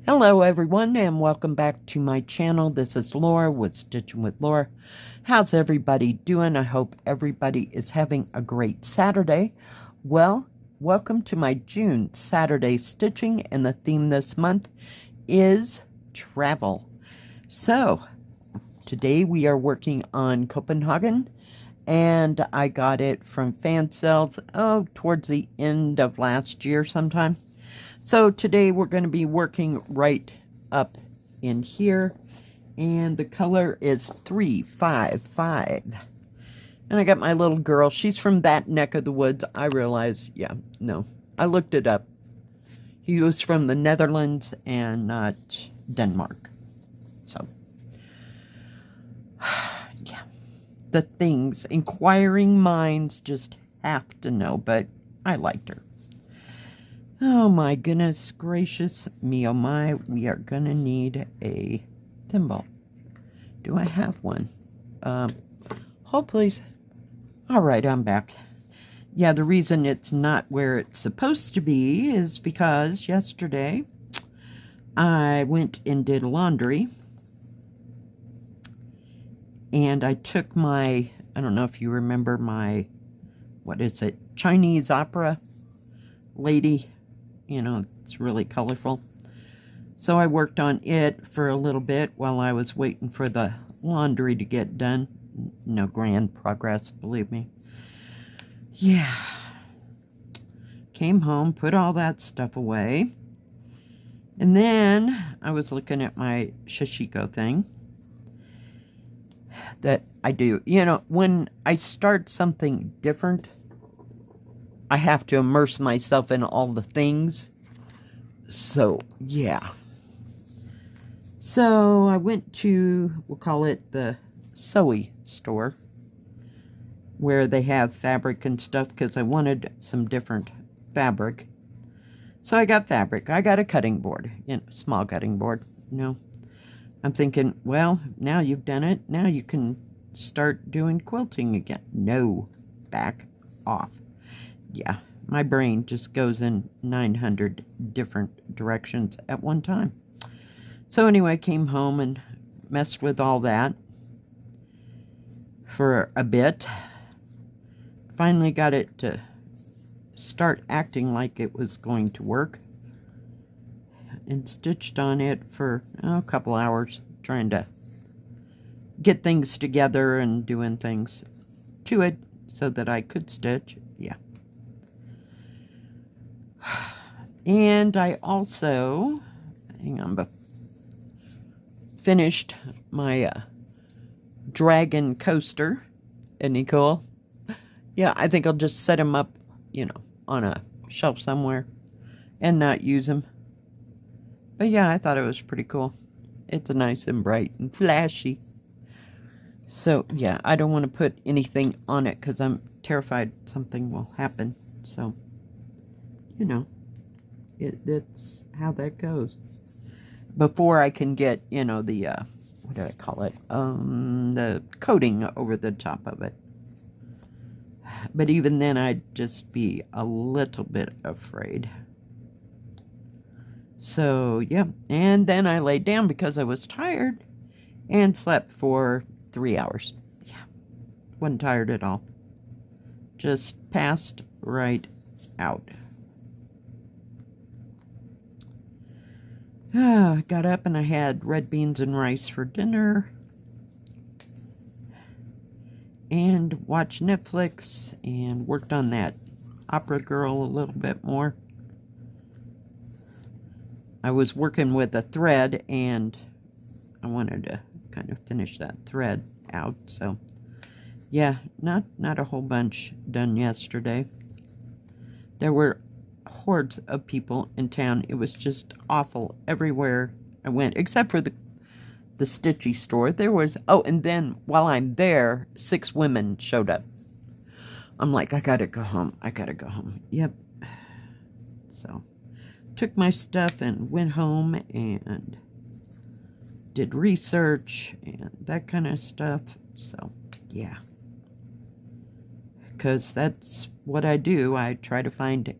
Hello everyone and welcome back to my channel. This is Laura with Stitching with Laura. How's everybody doing? I hope everybody is having a great Saturday. Well, welcome to my June Saturday stitching, and the theme this month is travel. So today we are working on Copenhagen, and I got it from Fansells towards the end of last year sometime. So today we're going to be working right up in here, and the color is 355. And I got my little girl. She's from that neck of the woods. I realized, I looked it up. He was from the Netherlands and not Denmark. So, yeah. The things inquiring minds just have to know, but I liked her. Oh my goodness gracious me, oh my, we are gonna need a thimble. Do I have one? Hold please. Alright, I'm back. Yeah, the reason it's not where it's supposed to be is because yesterday I went and did laundry. And I took my, I don't know if you remember my, what is it, Chinese opera lady. You know, it's really colorful. So I worked on it for a little bit while I was waiting for the laundry to get done. No grand progress, believe me. Yeah. Came home, put all that stuff away. And then I was looking at my Shishiko thing that I do. You know, when I start something different, I have to immerse myself in all the things. So, yeah. So, I went to, we'll call it the Sew store, where they have fabric and stuff, because I wanted some different fabric. So, I got fabric. I got a cutting board, small cutting board, I'm thinking, well, now you've done it, now you can start doing quilting again. No, back off. Yeah, my brain just goes in 900 different directions at one time. So anyway, I came home and messed with all that for a bit. Finally got it to start acting like it was going to work. And stitched on it for a couple hours, trying to get things together and doing things to it so that I could stitch. Yeah. And I also, finished my dragon coaster. Isn't he cool? Yeah, I think I'll just set him up, on a shelf somewhere and not use him. But yeah, I thought it was pretty cool. It's nice and bright and flashy. So yeah, I don't want to put anything on it because I'm terrified something will happen. So, that's how that goes. Before I can get, the, what do I call it? The coating over the top of it. But even then, I'd just be a little bit afraid. So, yeah. And then I laid down because I was tired and slept for 3 hours. Yeah. Wasn't tired at all. Just passed right out. I got up and I had red beans and rice for dinner. And watched Netflix and worked on that Opera Girl a little bit more. I was working with a thread and I wanted to kind of finish that thread out. So, yeah, not a whole bunch done yesterday. There were hordes of people in town. It was just awful everywhere I went, except for the Stitchy store. There was, and then while I'm there, 6 women showed up. I'm like, I gotta go home. Yep. So, took my stuff and went home and did research and that kind of stuff. So, yeah. Because that's what I do. I try to find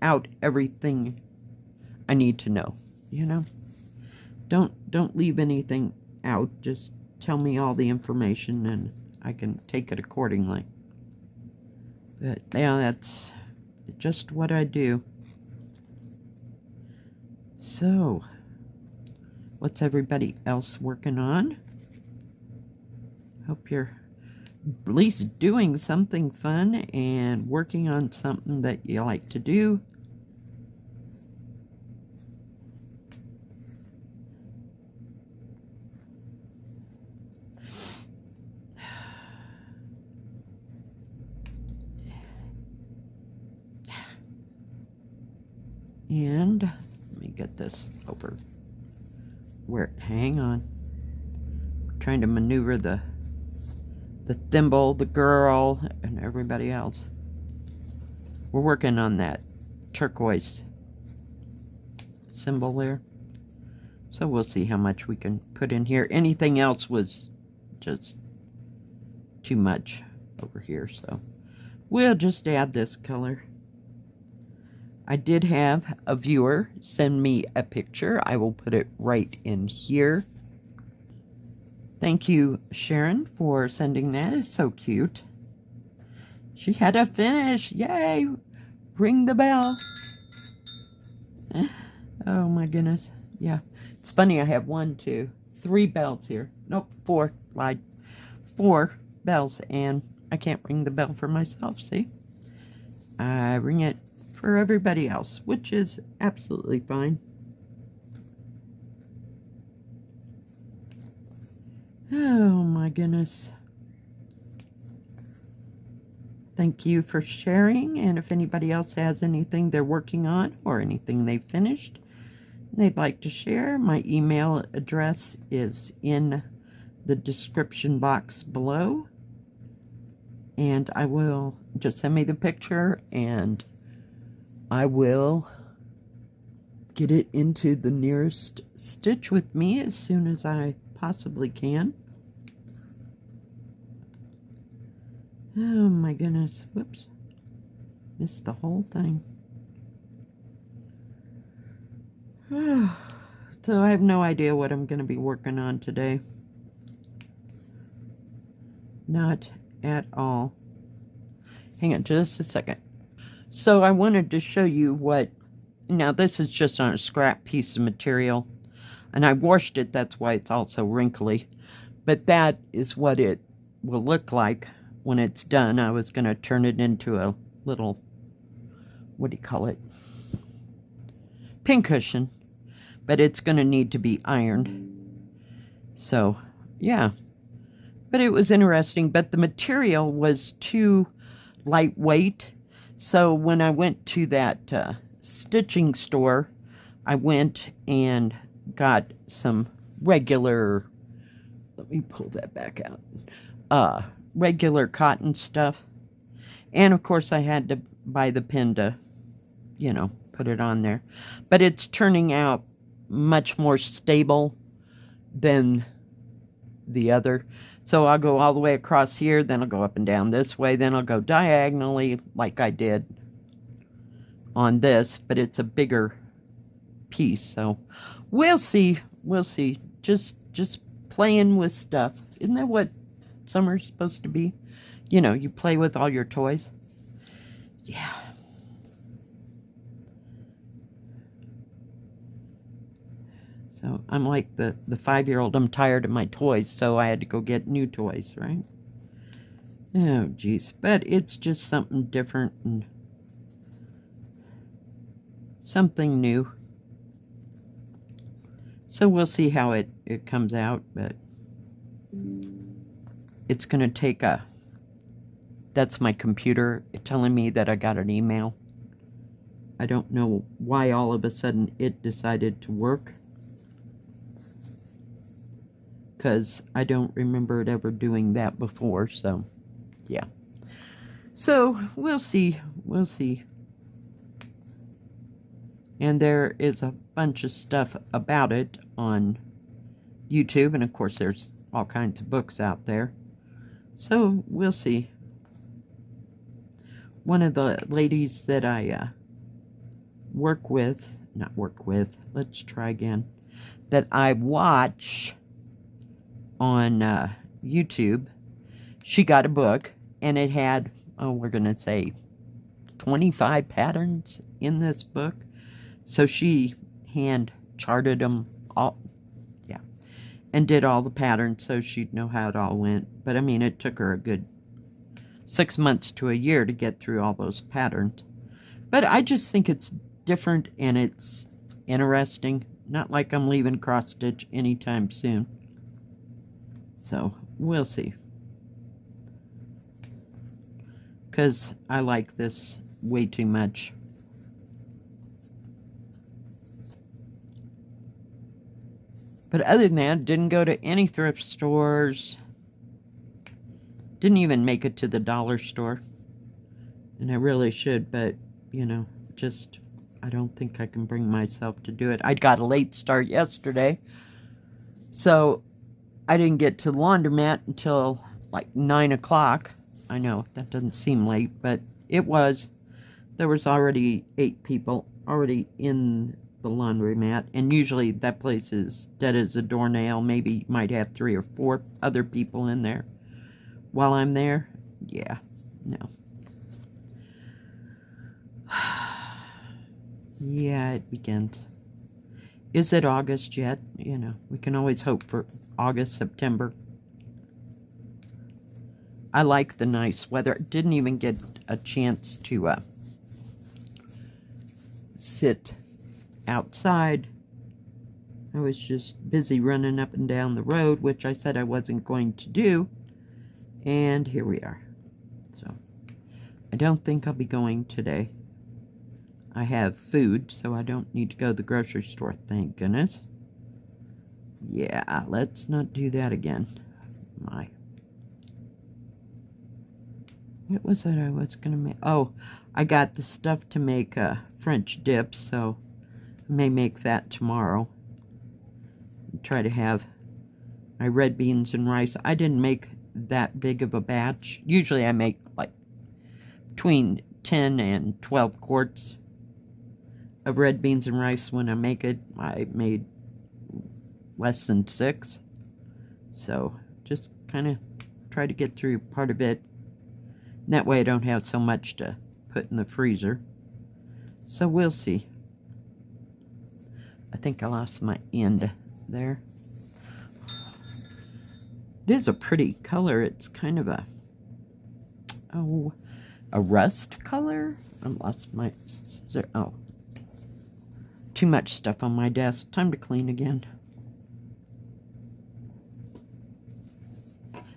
out everything I need to know, Don't leave anything out. Just tell me all the information and I can take it accordingly. But yeah, that's just what I do. So, what's everybody else working on? Hope you're at least doing something fun and working on something that you like to do. And let me get this over where, hang on. I'm trying to maneuver the thimble, the girl, and everybody else. We're working on that turquoise symbol there. So we'll see how much we can put in here. Anything else was just too much over here, so we'll just add this color. I did have a viewer send me a picture. I will put it right in here. Thank you, Sharon, for sending that. It's so cute. She had a finish. Yay! Ring the bell. Oh my goodness. Yeah. It's funny, I have 1, 2, 3 bells here. Nope, 4. Lied. 4 bells, and I can't ring the bell for myself, see? I ring it for everybody else, which is absolutely fine. Oh my goodness. Thank you for sharing, and if anybody else has anything they're working on or anything they've finished they'd like to share, my email address is in the description box below, and I will just send me the picture and I will get it into the nearest stitch with me as soon as I possibly can. Oh my goodness, whoops, missed the whole thing. So I have no idea what I'm going to be working on today. Not at all. Hang on just a second. So I wanted to show you what, now this is just on a scrap piece of material, and I washed it, that's why it's also wrinkly, but that is what it will look like when it's done. I was going to turn it into a little, what do you call it, pincushion, but it's going to need to be ironed. So yeah, but it was interesting, but the material was too lightweight. So when I went to that stitching store, I went and got some regular, let me pull that back out, regular cotton stuff. And of course I had to buy the pin to, you know, put it on there. But it's turning out much more stable than the other. So I'll go all the way across here, then I'll go up and down this way, then I'll go diagonally like I did on this, but it's a bigger piece. So we'll see. We'll see. Just playing with stuff. Isn't that what summer's supposed to be? You know, you play with all your toys. Yeah. So I'm like the 5-year-old, I'm tired of my toys, so I had to go get new toys, right? Oh, geez. But it's just something different and something new. So we'll see how it comes out, but it's going to take a, that's my computer telling me that I got an email. I don't know why all of a sudden it decided to work, because I don't remember it ever doing that before, so yeah. So we'll see, we'll see. And there is a bunch of stuff about it on YouTube, and of course there's all kinds of books out there. So we'll see. One of the ladies that I let's try again. that I watch on YouTube, she got a book, and it had, oh, we're going to say 25 patterns in this book. So she hand charted them all, yeah, and did all the patterns so she'd know how it all went. But I mean, it took her a good 6 months to a year to get through all those patterns. But I just think it's different and it's interesting. Not like I'm leaving cross stitch anytime soon. So we'll see. Because I like this way too much. But other than that, didn't go to any thrift stores. Didn't even make it to the dollar store. And I really should, but, you know, just, I don't think I can bring myself to do it. I got a late start yesterday. So I didn't get to the laundromat until like 9 o'clock. I know, that doesn't seem late, but it was. There was already 8 people already in the laundromat, and usually that place is dead as a doornail. Maybe you might have 3 or 4 other people in there while I'm there. Yeah, no. Yeah, it begins. Is it August yet? You know, we can always hope for August, September. I like the nice weather. Didn't even get a chance to sit outside. I was just busy running up and down the road, which I said I wasn't going to do. And here we are. So, I don't think I'll be going today. I have food, so I don't need to go to the grocery store, thank goodness. Yeah, let's not do that again. What was it I was going to make? Oh, I got the stuff to make French dips, so I may make that tomorrow. Try to have my red beans and rice. I didn't make that big of a batch. Usually I make like between 10 and 12 quarts of red beans and rice when I make it. I made less than 6. So just kind of try to get through part of it. And that way I don't have so much to put in the freezer. So we'll see. I think I lost my end there. It is a pretty color. It's kind of a rust color. I lost my scissor. Oh, too much stuff on my desk. Time to clean again.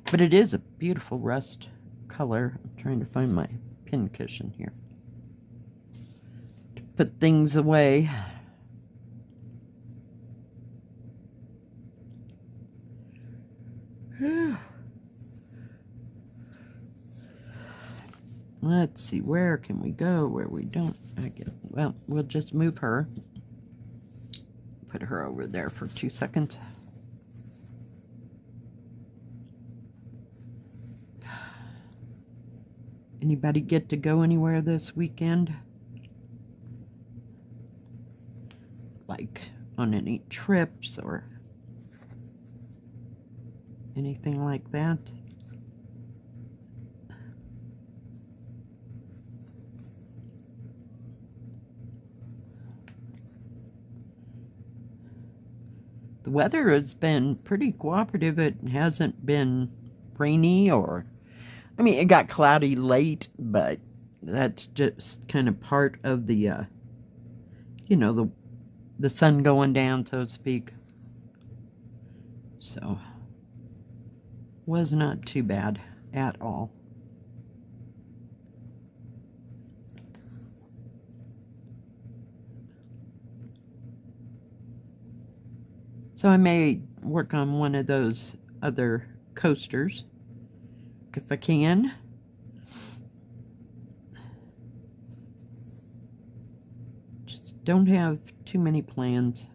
But it is a beautiful rust color. I'm trying to find my pin cushion here to put things away. Let's see, where can we go where we don't? Well, we'll just move her. Put her over there for 2 seconds. Anybody get to go anywhere this weekend? Like on any trips or anything like that? The weather has been pretty cooperative. It hasn't been rainy or, I mean, it got cloudy late, but that's just kind of part of the, you know, the sun going down, so to speak. So, was not too bad at all. So I may work on one of those other coasters if I can. Just don't have too many plans.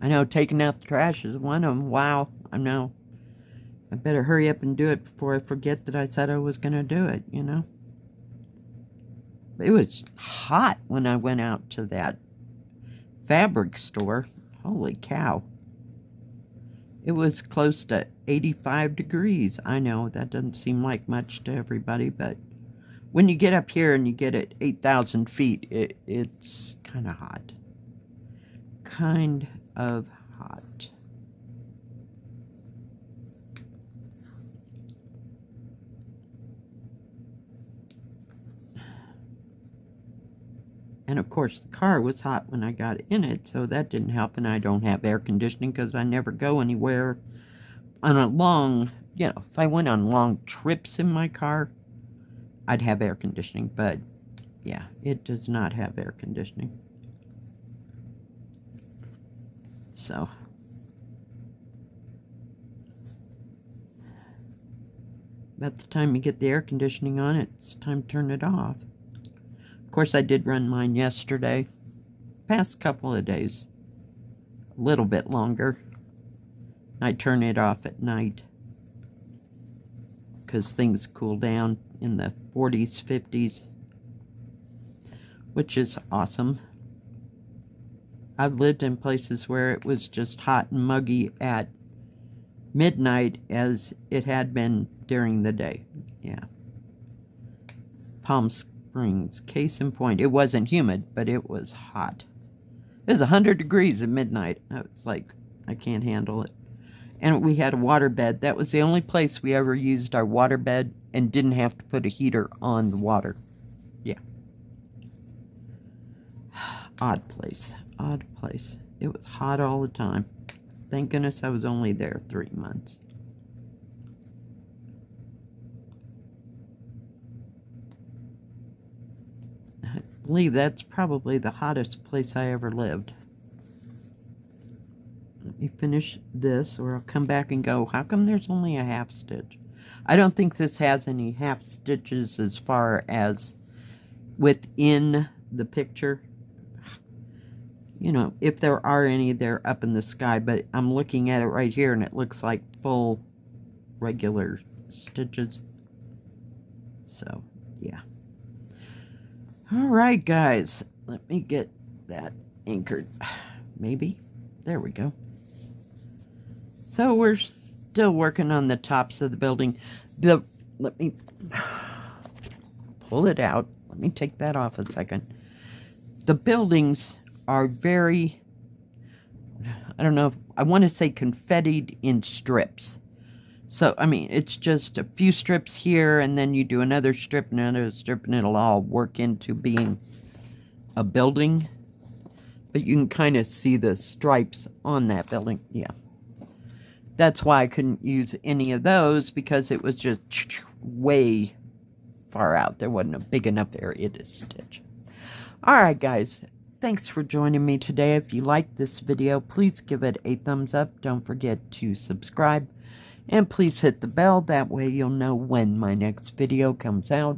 I know taking out the trash is one of them. Wow, I know. I better hurry up and do it before I forget that I said I was going to do it, you know. It was hot when I went out to that fabric store. Holy cow. It was close to 85 degrees. I know that doesn't seem like much to everybody, but when you get up here and you get at 8,000 feet, it's kind of hot. Kind of hot. And of course, the car was hot when I got in it, so that didn't help. And I don't have air conditioning because I never go anywhere on a long, if I went on long trips in my car, I'd have air conditioning. But yeah, it does not have air conditioning. So about the time you get the air conditioning on, it's time to turn it off. Of course, I did run mine yesterday, past couple of days, a little bit longer. I turn it off at night because things cool down in the 40s, 50s, which is awesome. I've lived in places where it was just hot and muggy at midnight as it had been during the day. Yeah. Palm Springs, case in point. It wasn't humid, but it was hot. It was 100 degrees at midnight. I was like, I can't handle it. And we had a water bed. That was the only place we ever used our water bed and didn't have to put a heater on the water. Yeah. Odd place. Odd place. It was hot all the time. Thank goodness I was only there 3 months. I believe that's probably the hottest place I ever lived. Let me finish this, or I'll come back and go, how come there's only a half stitch? I don't think this has any half stitches as far as within the picture. If there are any, they're up in the sky, but I'm looking at it right here, and it looks like full regular stitches. So, yeah. Alright, guys. Let me get that anchored. Maybe. There we go. So, we're still working on the tops of the building. Let me pull it out. Let me take that off a second. The buildings are very, I don't know, I want to say confettied in strips. So, I mean, it's just a few strips here, and then you do another strip, and another strip, and it'll all work into being a building. But you can kind of see the stripes on that building. Yeah. That's why I couldn't use any of those, because it was just way far out. There wasn't a big enough area to stitch. Alright, guys. Thanks for joining me today. If you liked this video, please give it a thumbs up. Don't forget to subscribe. And please hit the bell. That way you'll know when my next video comes out.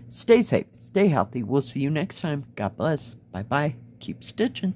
Stay safe. Stay healthy. We'll see you next time. God bless. Bye-bye. Keep stitching.